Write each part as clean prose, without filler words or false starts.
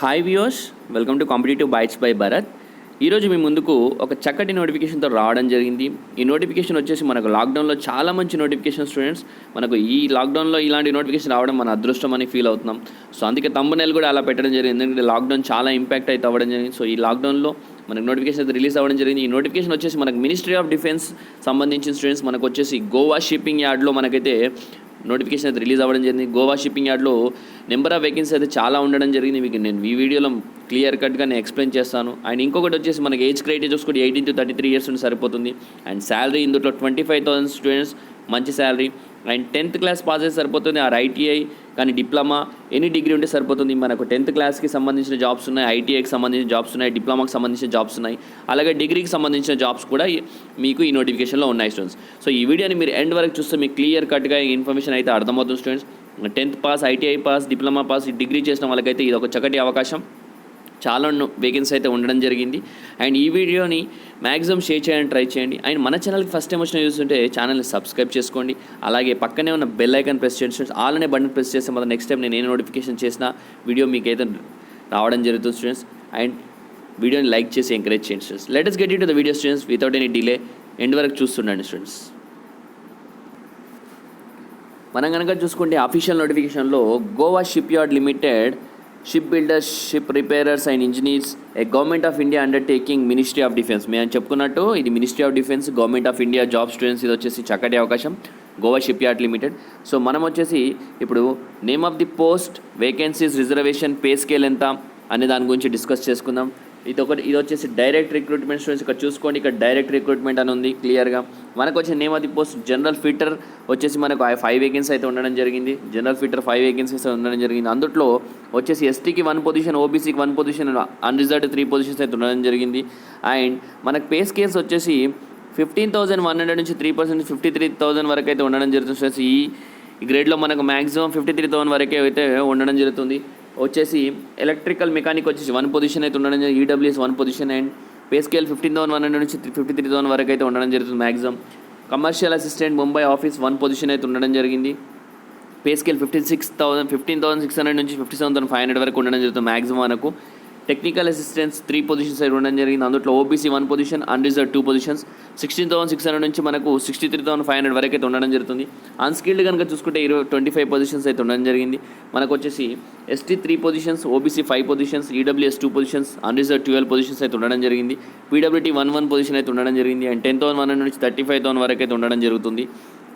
Hi viewers, welcome to Competitive Bytes by Bharat. ఈరోజు మీ ముందుకు ఒక చక్కటి నోటిఫికేషన్తో రావడం జరిగింది. ఈ నోటిఫికేషన్ వచ్చేసి మనకు లాక్డౌన్లో చాలా మంచి నోటిఫికేషన్ స్టూడెంట్స్. మనకు ఈ లాక్డౌన్లో ఇలాంటి నోటిఫికేషన్ రావడం మన అదృష్టం అని ఫీల్ అవుతున్నాం. సో అందుకే థంబ్నెయిల్ కూడా అలా పెట్టడం జరిగింది, ఎందుకంటే లాక్డౌన్ చాలా ఇంపాక్ట్ అయితే అవ్వడం జరిగింది. సో ఈ లాక్డౌన్లో మనకు నోటిఫికేషన్ అయితే రిలీజ్ అవ్వడం జరిగింది. ఈ నోటిఫికేషన్ వచ్చేసి మనకు మినిస్ట్రీ ఆఫ్ డిఫెన్స్ సంబంధించిన స్టూడెంట్స్ మనకు వచ్చేసి గోవా షిప్పింగ్ యార్డ్లో మనకైతే నోటిఫికేషన్ అయితే రిలీజ్ అవ్వడం జరిగింది. గోవా షిప్పింగ్ యార్డ్లో నెంబర్ ఆఫ్ వేకెన్సీ అయితే చాలా ఉండడం జరిగింది. మీకు నేను ఈ వీడియోలో క్లియర్ కట్గా నేను ఎక్స్ప్లెయిన్ చేస్తాను. అండ్ ఇంకొకటి వచ్చేసి మనకి ఏజ్ క్రైటీరియా చూసుకుంటే 18 to 33 years ఉంటే సరిపోతుంది. అండ్ శాలరీ ఇందులో 25,000 స్టూడెంట్స్, మంచి salary. And 10th class pass అయితే సరిపోతుంది. ఆ ఐటీఐ కానీ డిప్లొమా ఎనీ డిగ్రీ ఉంటే సరిపోతుంది. మనకు 10th క్లాస్కి సంబంధించిన జాబ్స్ ఉన్నాయి, ఐటీఐకి సంబంధించిన జాబ్స్ ఉన్నాయి, డిప్లొమాకి సంబంధించిన జాబ్స్ ఉన్నాయి, అలాగే డిగ్రీకి సంబంధించిన జాబ్స్ కూడా మీకు ఈ నోటిఫికేషన్లో ఉన్నాయి స్టూడెంట్స్. సో ఈ వీడియోని మీరు ఎండ్ వరకు చూస్తే మీకు క్లియర్ కట్గా ఇన్ఫర్మేషన్ అయితే అర్థమవుతుంది students. 10th pass, ITI pass, diploma pass, degree చేసిన వాళ్ళకైతే ఇది ఒక చక్కటి అవకాశం. చాలా వేకెన్సీ అయితే ఉండడం జరిగింది. అండ్ ఈ వీడియోని మ్యాక్సిమం షేర్ చేయడానికి ట్రై చేయండి. అండ్ మన ఛానల్కి ఫస్ట్ టైం వచ్చిన చూస్తుంటే ఛానల్ని సబ్స్క్రైబ్ చేసుకోండి. అలాగే పక్కనే ఉన్న బెల్ ఐకాన్ ప్రెస్ చేయండి. ఆల్ అనే బటన్ ప్రెస్ చేస్తే మన నెక్స్ట్ టైం నేను ఏ నోటిఫికేషన్ చేసిన వీడియో మీకైతే రావడం జరుగుతుంది స్టూడెంట్స్. అండ్ వీడియోని లైక్ చేసి ఎంకరేజ్ చేయండి students. Let us get into the video students without any delay. End వరకు చూస్తుండండి స్టూడెంట్స్. మనం కనుక చూసుకుంటే అఫీషియల్ నోటిఫికేషన్లో Goa ship yard limited, ship builders, ship repairers and engineers, A government of India undertaking, ministry of defence. మేము చెప్పుకున్నట్టు ఇది ministry of defence, government of India job students. ఇది వచ్చేసి చక్కటి అవకాశం, Goa ship yard limited. So మనం వచ్చేసి ఇప్పుడు name of the post, vacancies, reservation, pay scale ఎంత అనే దాని గురించి డిస్కస్ చేసుకుందాం. ఇది వచ్చేసి డైరెక్ట్ రిక్రూట్మెంట్ స్టూడెంట్స్. ఇక్కడ చూసుకోండి, ఇక్కడ డైరెక్ట్ రిక్రూట్మెంట్ అని ఉంది క్లియర్గా. మనకు వచ్చే name of the post general fitter వచ్చేసి మనకు 5 వేకెన్సీ అయితే ఉండడం జరిగింది. జనరల్ ఫిట్టర్ 5 వేకెన్సీస్ ఉండడం జరిగింది. అందులో వచ్చేసి ఎస్టీకి 1 పొజిషన్, ఓబీసీకి 1 పొజిషన్, అన్రిజర్వ్డ్ 3 పొజిషన్స్ అయితే ఉండడం జరిగింది. అండ్ మనకు పే స్కేల్స్ వచ్చేసి 15,100 నుంచి 3% 53,000 వరకు అయితే ఉండడం జరుగుతుంది. ఈ గ్రేడ్లో మనకు మ్యాక్సిమం 53,000 వరకే అయితే ఉండడం జరుగుతుంది. వచ్చేసి ఎలక్ట్రికల్ మెకానిక్ వచ్చేసి 1 పొజిషన్ అయితే ఉండడం జరిగింది. EWS 1 position. And pay scale 15,100 నుంచి 53,000 వరకు అయితే ఉండడం జరుగుతుంది maximum. Commercial assistant Mumbai office 1 position అయితే ఉండడం జరిగింది. పే స్కేల్ 15,600 నుంచి 57,500 వరకు ఉండడం జరుగుతుంది మ్యాక్సిమం మనకు. టెక్నికల్ అసిస్టెంట్స్ 3 పొజిషన్స్ అయితే ఉండడం జరిగింది. అందులో ఓబీసీ 1 పొజిషన్, అన్రిజర్వ్డ్ 2 పొజిషన్స్. 16,600 నుంచి మనకు 63,500 వరకు అయితే ఉండడం జరుగుతుంది. అన్స్కిల్డ్ కనుక చూసుకుంటే 25 పొజిషన్స్ అయితే ఉండడం జరిగింది. మనకు వచ్చేసి ST 3 positions, OBC 5 positions, EWS 2 positions, unreserved 12 positions అయితే ఉండడం జరిగింది. పీడబ్ల్యూటీ 1 పొజిషన్ అయితే ఉండడం జరిగింది. అండ్ 10,100 నుంచి 35,000 వరకు అయితే ఉండడం జరుగుతుంది.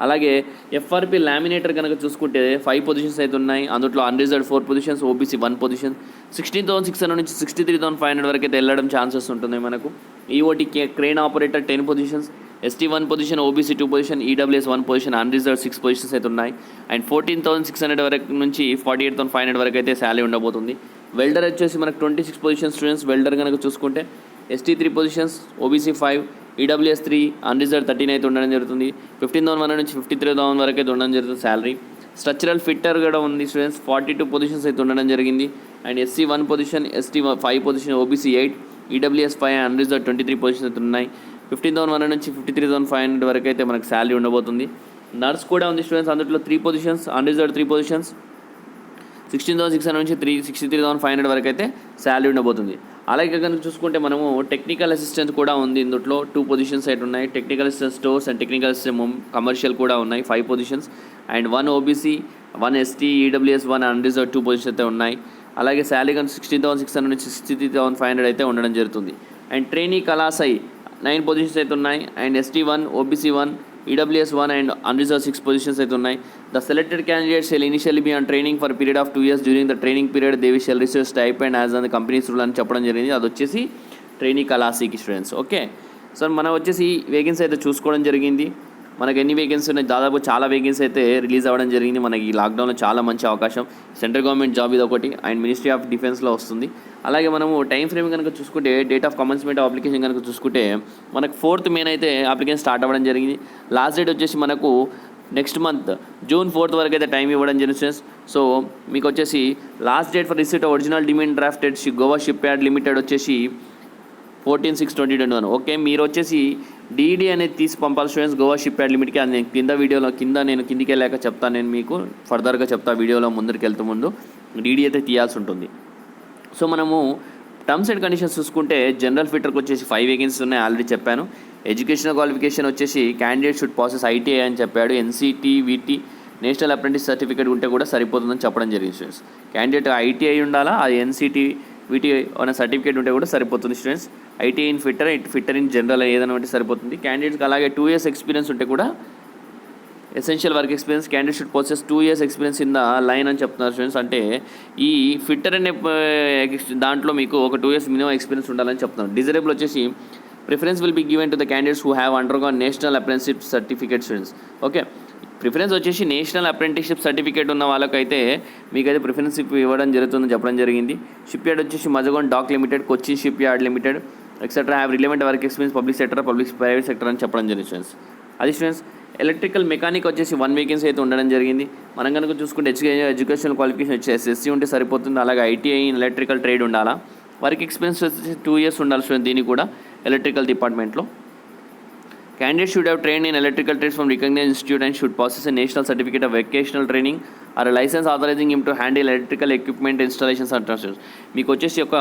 అలాగే ఎఫ్ఆర్పి లామినేటర్ కనుక చూసుకుంటే 5 పొజిషన్స్ అయితే ఉన్నాయి. అందులో అన్రిజర్వ్డ్ 4 పొజిషన్స్, ఓబీసీ 1 పొజిషన్. 16,600 నుంచి 63,500 వరకు అయితే వెళ్ళడం ఛాన్సెస్ ఉంటుంది మనకు. EOT crane operator 10 positions, ST 1 position, OBC 2 position, EWS 1 position, unreserved 6 positions అయితే ఉన్నాయి. అండ్ 14,600 వరకు నుంచి 48,500 వరకు అయితే శాలరీ ఉండబోతుంది. వెల్డర్ వచ్చేసి మనకు 26 పొజిషన్స్ స్టూడెంట్స్. వెల్డర్ కనుక చూసుకుంటే ST 3 positions, OBC 5, EWS 3, unreserved 13 అయితే ఉండడం జరుగుతుంది. 15,100 నుంచి 53,000 వరకు అయితే ఉండడం జరుగుతుంది శాలరీ. స్ట్రక్చరల్ ఫిట్టర్ కూడా ఉంది స్టూడెంట్స్. 42 పొజిషన్స్ అయితే ఉండడం జరిగింది. And SC 1 position, ST 5 position, OBC 8, EWS 5, unreserved 23 positions అయితే ఉన్నాయి. 15,100 నుంచి 53,500 వరకు అయితే మనకు శాలరీ ఉండబోతుంది. నర్స్ కూడా ఉంది స్టూడెంట్స్. అందులో 3 పొజిషన్స్, అన్రిజర్వ్డ్ 3 పొజిషన్స్. 16,600 నుంచి 63,500 వరకు అయితే శాలరీ ఉండబోతుంది. అలాగే కనుక చూసుకుంటే మనము టెక్నికల్ అసిస్టెంట్ కూడా ఉంది. ఇందులో 2 పొజిషన్స్ అయితే ఉన్నాయి. Technical assistant stores and technical assistant commercial కూడా ఉన్నాయి 5 positions. And 1 OBC, 1 ST, EWS 1, unreserved 2 positions అయితే ఉన్నాయి. అలాగే శాలరీ కనుక 16,600 నుంచి 63,500 అయితే ఉండడం జరుగుతుంది. అండ్ ట్రైనీ కళాసై 9 పొజిషన్స్ అయితే ఉన్నాయి. And ST 1, OBC 1, EWS 1 and unreserved 6 positions అయితే ఉన్నాయి. The selected candidates shall initially be on training for period of 2 years. During the training period they shall receive stipend as on the company's rule అని చెప్పడం జరిగింది. అది వచ్చేసి trainee కళాసీకి students. Okay, so మనం వచ్చేసి వేకెన్సీ అయితే చూసుకోవడం జరిగింది. మనకు ఎన్ని వేకెన్సీ ఉన్నాయి, దాదాపు చాలా వేకెన్సీ అయితే రిలీజ్ అవ్వడం జరిగింది. మనకి ఈ లాక్డౌన్లో చాలా మంచి అవకాశం. సెంట్రల్ గవర్నమెంట్ జాబ్ ఇది ఒకటి, అండ్ మినిస్ట్రీ ఆఫ్ డిఫెన్స్లో వస్తుంది. అలాగే మనము టైం ఫ్రేమ్ కనుక చూసుకుంటే డేట్ ఆఫ్ కమెన్స్మెంట్ అప్లికేషన్ కనుక చూసుకుంటే మనకు 4th May అయితే అప్లికేషన్ స్టార్ట్ అవ్వడం జరిగింది. లాస్ట్ డేట్ వచ్చేసి మనకు నెక్స్ట్ మంత్ June 4th వరకు అయితే టైం ఇవ్వడం జరిగింది. సో మీకు వచ్చేసి last date for receipt original demand drafted Goa ship yard limited వచ్చేసి 14/6/2021. ఓకే, మీరు వచ్చేసి డీడీ అనేది తీసి పంపాలి స్టూడెంట్స్ గోవా షిప్ యార్డ్ లిమిట్కి. అది నేను కిందికి వెళ్ళాక చెప్తాను, నేను మీకు ఫర్దర్గా చెప్తా వీడియోలో ముందుకు వెళ్తూ ముందు. డీడీ అయితే తీయాల్సి ఉంటుంది. సో మనము టర్మ్స్ అండ్ కండిషన్స్ చూసుకుంటే జనరల్ ఫిట్టర్కి వచ్చేసి 5 వేకెన్సీస్ ఉన్నాయి, ఆల్రెడీ చెప్పాను. ఎడ్యుకేషనల్ క్వాలిఫికేషన్ వచ్చేసి క్యాండిడేట్ షుడ్ ప్రాసెస్ ఐటీఐ అని చెప్పాడు. ఎన్సీటీ వీటీ నేషనల్ అప్రెంటిస్ సర్టిఫికేట్ ఉంటే కూడా సరిపోతుందని చెప్పడం జరిగింది స్టూడెంట్స్. క్యాండిడేట్ ఐటీఐ ఉండాలా, అది ఎన్సీటీ వీటీ అనే సర్టిఫికేట్ ఉంటే కూడా సరిపోతుంది students. ITI in fitter in general ఏదైనా ఉంటే సరిపోతుంది. క్యాండిడేట్కి అలాగే 2 years ఎక్స్పీరియన్స్ ఉంటే కూడా essential work experience candidate should possess 2 years experience in the line అని చెప్తున్నారు స్టూడెంట్స్. అంటే ఈ ఫిట్టర్ అనే దాంట్లో మీకు ఒక 2 years మినిమం ఎక్స్పీరియన్స్ ఉండాలని చెప్తున్నారు. డిజరేబుల్ వచ్చేసి preference will be given to the candidates who have undergone national apprenticeship certificate students. Okay, preference వచ్చేసి నేషనల్ అప్రెంటిస్షిప్ సర్టిఫికేట్ ఉన్న వాళ్ళకైతే మీకైతే ప్రిఫరెన్స్ ఇవ్వడం జరుగుతుందని చెప్పడం జరిగింది. షిప్ యార్డ్ వచ్చేసి Mazagon Dock Limited, Cochin ship yard Limited etcetera have relevant work experience public sector, private sector అని చెప్పడం జరిగింది స్టూడెంట్స్. అది స్టూడెంట్స్. ఎలక్ట్రికల్ మెకానిక్ వచ్చేసి 1 వేకెన్సీ అయితే ఉండడం జరిగింది. మనం కనుక చూసుకుంటే ఎడ్యుకేషనల్ క్వాలిఫికేషన్ వచ్చి ఎస్ఎస్సీ ఉంటే సరిపోతుంది. అలాగే ఐటీఐ ఇన్ ఎలక్ట్రికల్ ట్రేడ్ ఉండాలా. వర్క్ ఎక్స్పీరియన్స్ వచ్చేసి 2 years ఉండాలి స్టూడెంట్ దీనికి కూడా ఎలక్ట్రికల్ డిపార్ట్మెంట్లో. Candidate should have train in electrical trades from recognised institute and should possess a national certificate of vocational training or licence authorising him to handle electrical equipment installations అంటారు. మీకు వచ్చేసి ఒక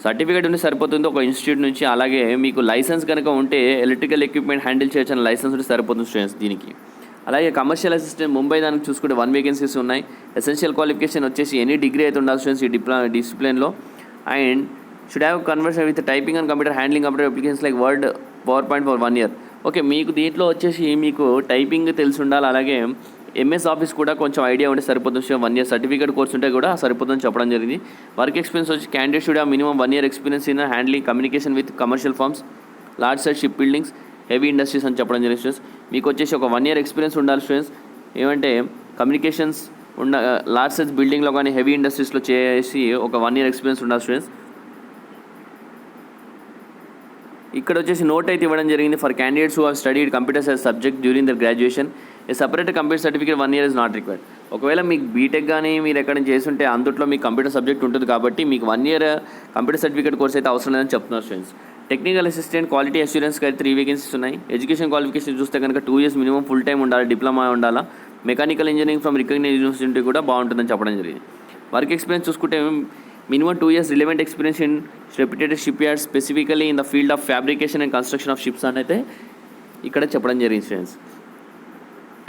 certificate ఉంటే సరిపోతుంది ఒక ఇన్స్టిట్యూట్ నుంచి. అలాగే మీకు లైసెన్స్ కనుక ఉంటే ఎలక్ట్రికల్ ఎక్విప్మెంట్ హ్యాండిల్ చేయొచ్చు అని లైసెన్స్ ఉంటే సరిపోతుంది స్టూడెంట్స్ దీనికి. అలాగే కమర్షియల్ అసిస్టెంట్ ముంబై దానికి చూసుకుంటే 1 వేకెన్సీస్ ఉన్నాయి. ఎసెన్షియల్ క్వాలిఫికేషన్ వచ్చేసి ఎనీ డిగ్రీ అయితే ఉండాలి స్టూడెంట్స్ ఈ డిసిప్లిన్లో. And should have conversion with typing and computer handling computer applications like Word, PowerPoint for 1 year. Okay, మీకు దీంట్లో వచ్చేసి మీకు టైపింగ్ తెలిసి ఉండాలి. అలాగే ఎంఎస్ ఆఫీస్ కూడా కొంచెం ఐడియా ఉంటే సరిపోతుంది. 1 year సర్టిఫికేట్ కోర్స్ ఉంటే కూడా సరిపోతుందని చెప్పడం జరిగింది. వర్క్ ఎక్స్పీరియన్స్ వచ్చి candidate should have minimum 1 year experience in handling communication with commercial firms, large size ship buildings, heavy industries అని చెప్పడం జరిగింది స్టూడెంట్స్. మీకు వచ్చేసి ఒక 1 year ఎక్స్పీరియన్స్ ఉండాలి స్టూడెంట్స్. ఏమంటే కమ్యూనికేషన్స్ లార్జ్ సైజ్ బిల్డింగ్లో కానీ హెవీ ఇండస్ట్రీస్లో చేసి ఒక 1 year ఎక్స్పీరియన్స్ ఉండాలి స్టూడెంట్స్. ఇక్కడ వచ్చేసి నోట్ అయితే ఇవ్వడం జరిగింది. For candidates who have studied computers as subject during their graduation a separate computer certificate 1 year is not required. ఒకవేళ మీకు బీటెక్ కానీ మీరు ఎక్కడ చేస్తుంటే అందులో మీకు కంప్యూటర్ సబ్జెక్ట్ ఉంటుంది కాబట్టి మీకు 1 year కంప్యూటర్ సర్టిఫికేట్ కోర్స్ అయితే అవసరం లేదని చెప్తున్నారు స్టూడెంట్స్. టెక్నికల్ అసిస్టెంట్ క్వాలిటీ అష్యూరెన్స్కి అయితే 3 వేకెన్సీస్ ఉన్నాయి. ఎడ్యుకేషన్ క్వాలిఫికేషన్ చూస్తే కనుక 2 years మినిమం ఫుల్ టైం ఉండాలి, డిప్లొమా ఉండాలా. Mechanical engineering from recognised university కూడా బాగుంటుందని చెప్పడం జరిగింది. వర్క్ ఎక్స్పీరియన్స్ చూసుకుంటే minimum 2 years relevant experience in reputed shipyard specifically in the field of fabrication and construction of ships అని అయితే ఇక్కడ చెప్పడం జరిగింది students.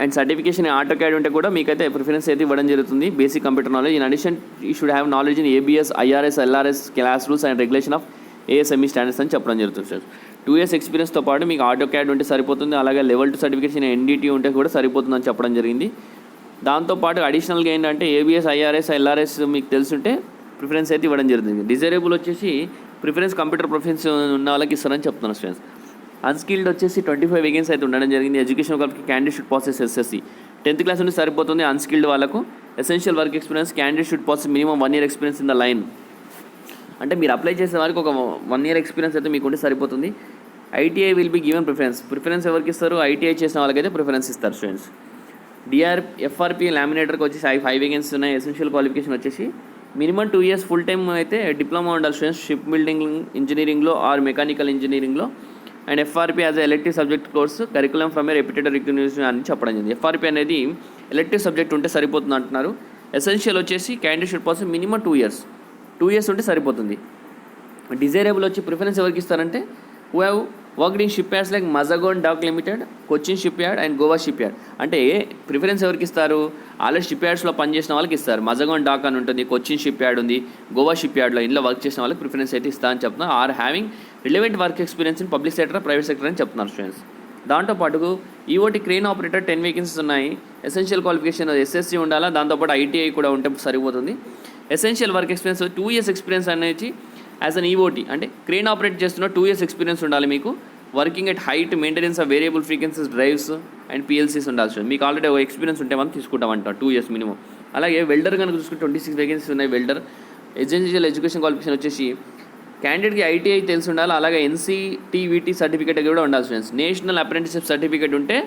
And certification AutoCAD ఉంటే కూడా మీకైతే ప్రిఫరెన్స్ అయితే ఇవ్వడం జరుగుతుంది. Basic computer knowledge. In addition you should have knowledge in ABS, IRS, LRS, class rules and regulation of ASME standards అని చెప్పడం జరుగుతుంది స్టూడెంట్స్. 2 years ఎక్స్పీరియన్స్తో పాటు మీకు ఆటో క్యాడ్ ఉంటే సరిపోతుంది. అలాగే లెవెల్ 2 సర్టిఫికేషన్ ఎన్డీటీ ఉంటే కూడా సరిపోతుందని చెప్పడం జరిగింది. దాంతోపాటు అడిషనల్గా ఏంటంటే ఏబిఎస్, ఐఆర్ఎస్, ఎల్ఆర్ఎస్ మీకు తెలుసుంటే ప్రిఫరెన్స్ అయితే ఇవ్వడం జరుగుతుంది. డిజైరబుల్ వచ్చేసి ప్రిఫరెన్స్ కంప్యూటర్ ప్రిఫరెన్స్ ఉన్న వాళ్ళకి ఇస్తారని చెప్తున్నాను స్టూడెంట్స్. అన్స్కిల్డ్ వచ్చేసి 25 వేకెన్సీ అయితే ఉండడం జరిగింది. Education qualification candidate should passes SSC 10th class నుండి సరిపోతుంది. అన్స్కిల్డ్ వాళ్ళకు essential work experience candidate should possess minimum 1 year experience in the line. అంటే మీరు అప్లై చేసే వారికి ఒక 1 year ఎక్స్పీరియన్స్ అయితే మీకు ఉంటే సరిపోతుంది. ITI will be given preference ఎవరికి ఇస్తారు? ఐటీఐ చేసిన వాళ్ళకైతే ప్రిఫరెన్స్ ఇస్తారు స్టూడెంట్స్. ఎఫ్ఆర్పి లామినేటర్కి వచ్చేసి 5 వేకెన్సీస్ ఉన్నాయి. ఎసెన్షియల్ క్వాలిఫికేషన్ వచ్చేసి మినిమం 2 years ఫుల్ టైమ్ అయితే డిప్లొమా ఉండాలి స్టూడెంట్స్ షిప్ బిల్డింగ్ ఇంజనీరింగ్లో ఆర్ మెకానికల్ ఇంజనీరింగ్లో. And FRP as elective subject course curriculum from A reputed university అని చెప్పడం జరిగింది. ఎఫ్ఆర్పి అనేది ఎలెక్టివ్ సబ్జెక్ట్ ఉంటే సరిపోతుంది అంటున్నారు. ఎసెన్షియల్ వచ్చేసి candidate should pass minimum 2 years ఉంటే సరిపోతుంది. డిజైరబుల్ వచ్చి ప్రిఫరెన్స్ ఎవరికి ఇస్తారంటే who have worked in shipyards like Mazagon Dock Limited, Cochin Shipyard and Goa ship yard. అంటే ప్రిఫరెన్స్ ఎవరికి ఇస్తారు? ఆల్రెడీ షిప్ యార్డ్స్లో పనిచేసిన వాళ్ళకి ఇస్తారు. మజగాన్ డాక్ అని ఉంటుంది, కొచ్చిన్ షిప్ యార్డ్ ఉంది, గోవా షిప్ యార్డ్లో ఇంట్లో వర్క్ చేసిన వాళ్ళకి ప్రిఫరెన్స్ అయితే ఇస్తా అని చెప్తున్నారు. Or having relevant work experience in public sector, private sector అని చెప్తున్నారు స్టూడెంట్స్. దాంతోపాటు ఈఓటి క్రేన్ ఆపరేటర్ 10 వేకెన్సీస్ ఉన్నాయి. ఎసెన్షియల్ క్వాలిఫికేషన్ ఎస్ఎస్సి ఉండాలా. దాంతోపాటు ఐటీఐ కూడా ఉంటే సరిపోతుంది. Essential work experience 2 years experience అనేది యాజ్ అన్ ఈఓటీ అంటే క్రేన్ ఆపరేట్ చేస్తున్న 2 years ఎక్స్పీరియన్స్ ఉండాలి మీకు. Working at height, maintenance of variable frequencies drives and PLCs ఉండాల్సి. మీకు ఆల్రెడీ ఒక ఎక్స్పీరియన్స్ ఉంటే మనం తీసుకుంటామంట 2 years మినిమం. అలాగే వెల్డర్ కనుక చూసుకుంటే 26 వేకెన్సీస్ ఉన్నాయి. వెల్డర్ ఎసెన్షియల్ ఎడ్యుకేషన్ క్వాలిఫికేషన్ వచ్చేసి క్యాండిడేట్కి ఐటీఐ తెలిసి ఉండాలి. అలాగే ఎన్సీటీవీటీ సర్టిఫికేట్ కూడా ఉండాలి స్టూడెంట్స్. నేషనల్ అప్రెంటిస్షిప్ సర్టిఫికేట్ ఉంటే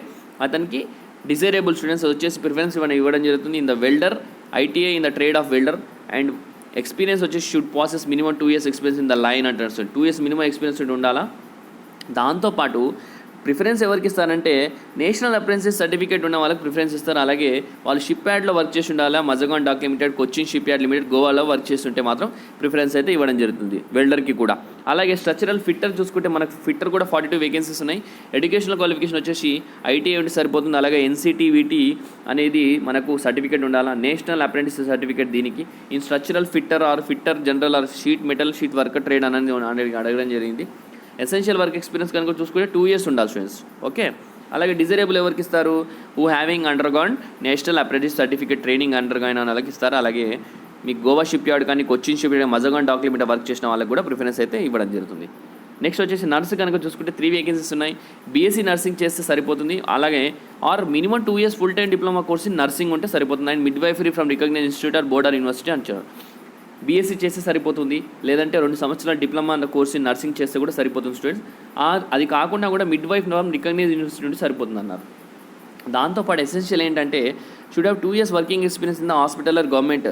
అతనికి డిజైరబుల్ స్టూడెంట్స్ వచ్చేసి ప్రిఫరెన్స్ ఇవ్వడం జరుగుతుంది. In the welder, ITI in the trade of welder and experience వచ్చేసి should possess minimum 2 years experience in the line అంటారు. 2 years మినిమం ఎక్స్పీరియన్స్ ఉండాలా. దాంతోపాటు ప్రిఫరెన్స్ ఎవరికి ఇస్తారంటే నేషనల్ అప్రెంటిస్ సర్టిఫికేట్ ఉన్న వాళ్ళకి ప్రిఫరెన్స్ ఇస్తారు. అలాగే వాళ్ళు షిప్ యార్డ్లో వర్క్ చేసి ఉండాలా, Mazagon Dock Limited, Cochin ship yard Limited, గోవాలో వర్క్ చేస్తుంటే మాత్రం ప్రిఫరెన్స్ అయితే ఇవ్వడం జరుగుతుంది వెల్డర్కి కూడా. అలాగే స్ట్రక్చరల్ ఫిట్టర్ చూసుకుంటే మనకు ఫిట్టర్ కూడా 42 వేకెన్సీస్ ఉన్నాయి. ఎడ్యుకేషనల్ క్వాలిఫికేషన్ వచ్చేసి ఐటీఐ ఉంటే సరిపోతుంది. అలాగే ఎన్సిటీవిటీ అనేది మనకు సర్టిఫికేట్ ఉండాలా, నేషనల్ అప్రెంటిస్ సర్టిఫికేట్ దీనికి. ఈ structural fitter or fitter general or sheet metal sheet worker trade అనేది అడగడం జరిగింది. ఎసెన్షియల్ వర్క్ ఎక్స్పీరియన్స్ కనుక చూసుకుంటే 2 years ఉండాలి స్టూడెంట్స్. ఓకే, అలాగే డిజైరబుల్ ఎవరికి ఇస్తారు? Who having undergone national apprentice certificate training undergone అని వాళ్ళకి ఇస్తారు. అలాగే మీకు గోవా షిప్ యార్డ్ కానీ, Cochin Shipyard, Mazagon Dock Limited work చేసిన వాళ్ళకి కూడా ప్రిఫరెన్స్ అయితే ఇవ్వడం జరుగుతుంది. నెక్స్ట్ వచ్చేసి నర్స్ కనుక చూసుకుంటే 3 వేకెన్సీస్ ఉన్నాయి. బీఎస్సీ నర్సింగ్ చేస్తే సరిపోతుంది. అలాగే or minimum 2 years full time diploma course in nursing ఉంటే సరిపోతుంది. And midwifery from recognised institute or board or university అంటారు. బీఎస్సీ చేస్తే సరిపోతుంది, లేదంటే 2 సంవత్సరాల డిప్లొమా అన్న కోర్స్ ఇన్ నర్సింగ్ చేస్తే కూడా సరిపోతుంది స్టూడెంట్స్. అది కాకుండా కూడా మిడ్ వైఫ్ రికగ్నైజ్డ్ ఇన్స్టిట్యూట్ సరిపోతుంది అన్నారు. దాంతోపాటు ఎసెన్షియల్ ఏంటంటే should have 2 years working experience in the hospital or government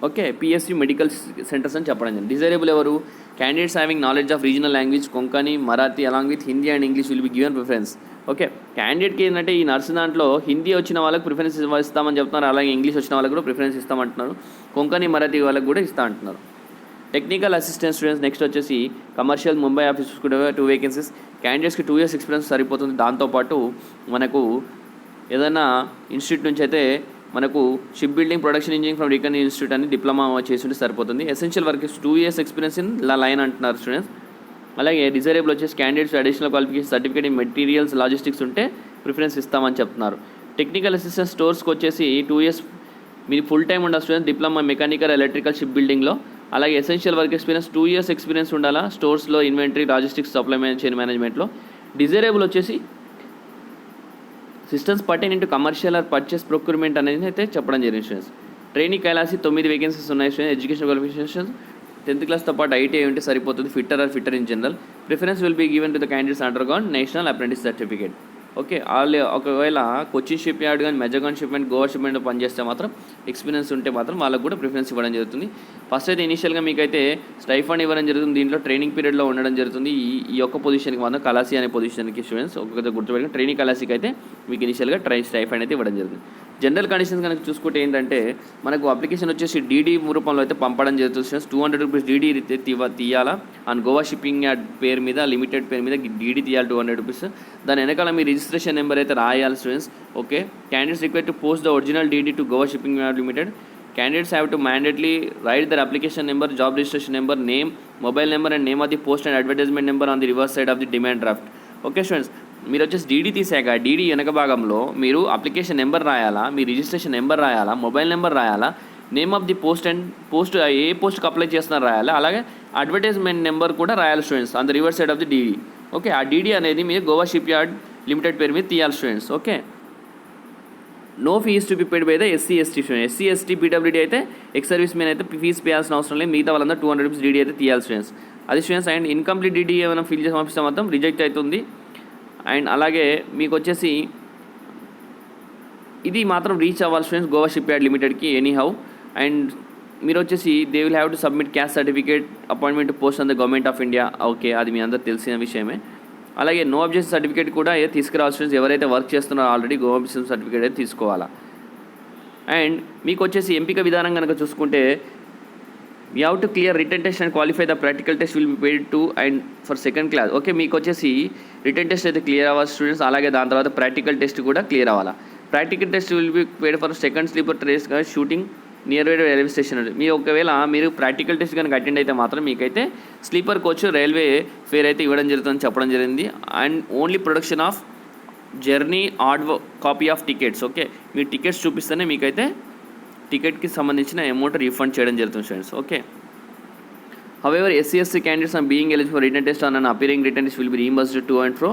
okay PSU medical centres అని చెప్పడం జరిగింది. డిజైరబుల్ ఎవరు? Candidates having knowledge of regional language Konkani, Marathi along with Hindi and English will be given preference. Okay, క్యాండిడేట్కి ఏంటంటే ఈ nurse దాంట్లో హిందీ వచ్చిన వాళ్ళకి ప్రిఫరెన్స్ ఇస్తామని చెప్తున్నారు. అలాగే ఇంగ్లీష్ వచ్చిన వాళ్ళకి కూడా ప్రిఫరెన్స్ ఇస్తామంటున్నారు. కొంకణి, మరాఠీ వాళ్ళకి కూడా ఇస్తా అంటున్నారు. టెక్నికల్ అసిస్టెంట్ స్టూడెంట్స్ నెక్స్ట్ వచ్చేసి కమర్షియల్ ముంబై ఆఫీస్ చూసుకుంటే 2 వేకెన్సీస్. క్యాండిడేట్స్కి 2 years ఎక్స్పీరియన్స్ సరిపోతుంది. దాంతోపాటు మనకు ఏదైనా ఇన్స్టిట్యూట్ నుంచి అయితే మనకు ship building production engineering from reckon institute అని డిప్లొమా చేస్తుంటే సరిపోతుంది. Essential work 2 years experience in line అంటున్నారు స్టూడెంట్స్. అలాగే డిజైరబుల్ వచ్చేసి candidates additional qualification certificate in materials logistics ఉంటే ప్రిఫరెన్స్ ఇస్తామని చెప్తున్నారు. టెక్నికల్ అసిస్టెంట్ స్టోర్స్కి వచ్చేసి 2 years మీరు ఫుల్ టైం ఉండాలి students, diploma mechanical electrical ship బిల్డింగ్లో. అలాగే essential work experience 2 years experience ఉండాలా స్టోర్స్లో, ఇన్వెంటరీ, లాజిస్టిక్స్, సప్లై చైన్ మేనేజ్మెంట్లో. డిజైరబుల్ వచ్చేసి systems pertain into commercial or purchase procurement అనేది అయితే చెప్పడం జరిగింది స్టూడెంట్స్. ట్రైనింగ్ కైలాసి 9 వేకెన్సీస్ ఉన్నాయి స్టూడెంట్స్. ఎడ్యుకేషన్ క్వాలిఫికేషన్స్ 10th క్లాస్తో పాటు ఐటీఐ ఉంటే సరిపోతుంది. Fitter or fitter in general. Preference will be given to the candidates undergone national apprentice certificate. Okay, వాళ్ళు ఒకవేళ కొచ్చిన్ షిప్ యార్డ్ కానీ, Mazagon Shipyard, Goa ship యార్డ్లో పనిచేస్తే మాత్రం ఎక్స్పీరియన్స్ ఉంటే మాత్రం వాళ్ళకు కూడా ప్రిఫరెన్స్ ఇవ్వడం జరుగుతుంది. ఫస్ట్ అయితే ఇనిషియల్గా మీకైతే స్టైఫండ్ ఇవ్వడం జరుగుతుంది. దీంట్లో ట్రైనింగ్ పీరియడ్లో ఉండడం జరుగుతుంది. ఈ యొక్క పొజిషన్కి మాత్రం కలాసి అనే పొజిషన్కి స్టూడెంట్స్ ఒక్కొక్క గుర్తుపెట్టుకుని ట్రైనింగ్ కలాసికి అయితే మీకు ఇనిషియల్గా స్టైఫండ్ అయితే ఇవ్వడం జరుగుతుంది. జనరల్ కండిషన్స్ కనుక చూసుకుంటే ఏంటంటే మనకు అప్లికేషన్ వచ్చేసి డీడీ రూపంలో అయితే పంపడం జరుగుతుంది. 200 రూపీస్ డీడీ తీయాలా. అండ్ గోవా షిప్పింగ్ యార్డ్ పేరు మీద, లిమిటెడ్ పేరు మీద డీడీ తీయాలి 200 రూపీస్. దాని వెనకాల మీ రిజిస్ట్రేషన్ నెంబర్ అయితే రాయాలి students. Okay, candidates required to post the original DD to Goa shipping yard limited. Candidates have to mandatorily write their application number, job registration number, name, mobile number and name of the post and advertisement number on the reverse side of the demand draft. Okay students, మీరు వచ్చేసి DD తీసాక DD వెనక భాగంలో మీరు application number రాయాలా, మీ registration number రాయాలా, mobile number రాయాలా, name of the post and post ఏ పోస్ట్కి అప్లై చేస్తున్నారో రాయాలి. అలాగే అడ్వర్టైజ్మెంట్ నెంబర్ కూడా రాయాలి students on the reverse side of the DD. Okay, ఆ డీడీ అనేది మీరు గోవా షిప్ యార్డ్ లిమిటెడ్ పేరు మీద తీయాలి students. Okay, no fees to be paid by the ఎస్సీ/ఎస్టీ students. ఎస్సీ/ఎస్టీ PWD అయితే ఎక్స్ సర్వీస్ మెన్ అయితే ఫీజు పేయాల్సిన అవసరం లేదు. మిగతా వాళ్ళందరూ 200 రూపీస్ డీడీ అయితే తీయాలి స్టూడెంట్స్. అది స్టూడెంట్స్. అండ్ ఇన్కంప్లీట్ డీడీ ఏమైనా ఫిల్ చేసి పంపిస్తే మాత్రం రిజెక్ట్ అవుతుంది. అండ్ అలాగే మీకు వచ్చేసి ఇది మాత్రం రీచ్ అవ్వాలి స్టూడెంట్స్ గోవా షిప్ యార్డ్ లిమిటెడ్కి ఎనీ హౌ. అండ్ మీరు వచ్చేసి they will have to submit caste certificate appointment post on the government of India. Okay, అది మీ అందరూ తెలిసిన విషయమే. అలాగే నో అబ్జెక్షన్ సర్టిఫికేట్ కూడా తీసుకురావాలి స్టూడెంట్స్. ఎవరైతే వర్క్ చేస్తున్నారో ఆల్రెడీ గో అబ్జెక్షన్ సర్టిఫికేట్ అయితే తీసుకోవాలా. అండ్ మీకు వచ్చేసి ఎంపిక విధానం కనుక చూసుకుంటే you have to clear written test and qualify the practical test will be paid to and for second class. Okay, మీకు వచ్చేసి రిటన్ టెస్ట్ అయితే క్లియర్ అవ్వాలి స్టూడెంట్స్. అలాగే దాని తర్వాత ప్రాక్టికల్ టెస్ట్ కూడా క్లియర్ అవ్వాలా. Practical test will be paid for second sleeper trace shooting near by railway station. మీ ఒకవేళ మీరు ప్రాక్టికల్ టెస్ట్ కనుక అటెండ్ అయితే మాత్రం మీకైతే స్లీపర్ కోచ్ రైల్వే ఫేర్ అయితే ఇవ్వడం జరుగుతుందని చెప్పడం జరిగింది. And only production of journey hard copy of tickets. Okay, మీరు టికెట్స్ చూపిస్తేనే మీకైతే టికెట్కి సంబంధించిన అమౌంట్ రీఫండ్ చేయడం జరుగుతుంది students. Okay, however SC ST candidates are being eligible for written test on an appearing written test will be reimbursed to and fro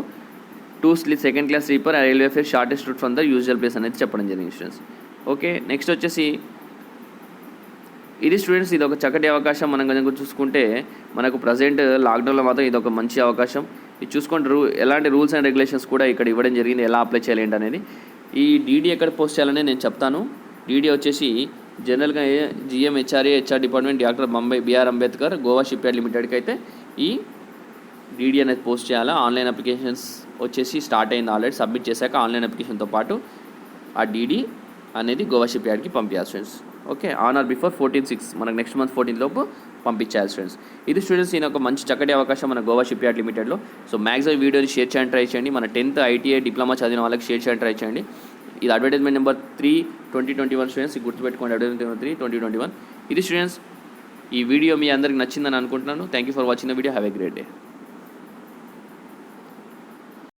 to second class sleeper railway fare shortest route from the usual place అనేది చెప్పడం జరిగింది students. Okay, next వచ్చేసి ఇది students, ఇది ఒక చక్కటి అవకాశం. మనం కనుక చూసుకుంటే మనకు ప్రజెంట్ లాక్డౌన్లో మాత్రం ఇది ఒక మంచి అవకాశం. ఇది చూసుకుంటే ఎలాంటి రూల్స్ అండ్ రెగ్యులేషన్స్ కూడా ఇక్కడ ఇవ్వడం జరిగింది, ఎలా అప్లై చేయాలి ఏంటి అనేది. ఈ డీడీ ఎక్కడ పోస్ట్ చేయాలని నేను చెప్తాను. డీడీ వచ్చేసి జనరల్గా HR department doctor BR Ambedkar Goa ship yard లిమిటెడ్కి అయితే ఈ డీడీ అనేది పోస్ట్ చేయాలా. ఆన్లైన్ అప్లికేషన్స్ వచ్చేసి స్టార్ట్ అయింది ఆల్రెడీ. సబ్మిట్ చేశాక ఆన్లైన్ అప్లికేషన్తో పాటు ఆ డీడీ అనేది గోవా షిప్ యార్డ్కి పంపించాలి friends. Okay, on or before 14/6 మనకు నెక్స్ట్ మంత్ 14 లోపు పంపించాలి ఫ్రెండ్స్. ఇది స్టూడెంట్స్ ఈయన ఒక మంచి చక్కటి అవకాశం మన గోవా షిప్ యార్డ్ లిమిటెడ్లో. సో మ్యాక్సిమం వీడియోని షేర్ చేయడానికి ట్రై చేయండి. మన 10th ITI డిప్లొమా చదివిన వాళ్ళకి షేర్ చేయడానికి ట్రై చేయండి. ఇది అడ్వర్టైజ్మెంట్ నెంబర్ 3/2021 స్టూడెంట్స్, ఇది గుర్తుపెట్టుకోండి. Advertisement number 3/2021. ఇది స్టూడెంట్స్, ఈ వీడియో మీ అందరికి నచ్చిందని అనుకుంటున్నాను. Thank you for watching the video. Have a great day.